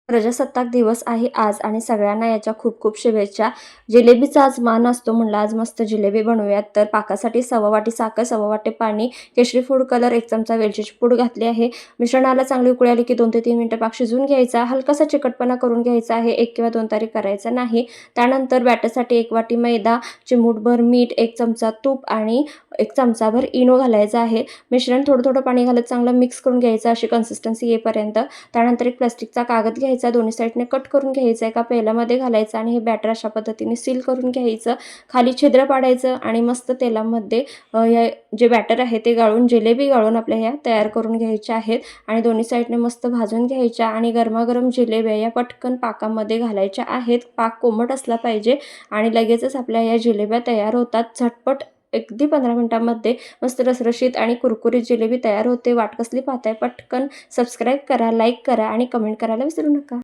प्रजासत्ताक दिवस आहे आज आणि सगळ्यांना याच्या खूप खूप शुभेच्छा. जिलेबीचा आज मान असतो म्हणलं आज मस्त जिलेबी बनवूयात. तर पाकासाठी सव्वा वाटी साखर, सव्वा वाटी पाणी, केशरी फूड कलर, 1 चमचा वेलचीची पूड घातली आहे. मिश्रणाला चांगली उकळी आली की 2 ते 3 मिनिटं पाक शिजवून घ्यायचा. हलकासा चिकटपणा करून घ्यायचा आहे. 1 किंवा 2 तारी करायचा नाही. त्यानंतर बॅटरसाठी 1 वाटी मैदा, चिमूटभर मीठ, 1 चमचा तूप आणि 1 चमचाभर इनो घालायचा आहे. मिश्रण थोडं थोडं पाणी घालत चांगलं मिक्स करून घ्यायचं अशी कन्सिस्टन्सी येईपर्यंत. त्यानंतर एक प्लास्टिकचा कागद घ्यायचा, दोन्ही साईडने कट करून घ्यायचा, एका पेल्यामध्ये घालायचं आणि हे बॅटर अशा पद्धतीने सील करून घ्यायचं. खाली छिद्र पाडायचं आणि मस्त तेलामध्ये हे जे बॅटर आहे ते गाळून जिलेबी गाळून आपल्या ह्या तयार करून घ्यायच्या आहेत आणि दोन्ही साईडने मस्त भाजून घ्यायच्या आणि गरमागरम जिलेब्या या पटकन पाकामध्ये घालायच्या आहेत. पाक कोमट असला पाहिजे आणि लगेचच आपल्या या जिलेब्या तयार होतात. झटपट अगदी 15 मिनिटांमध्ये मस्त रसरशीत आणि कुरकुरीत जिलेबी तयार होते. वाट कसली पाहताय? पटकन सबस्क्राईब करा, लाईक करा आणि कमेंट करायला विसरू नका.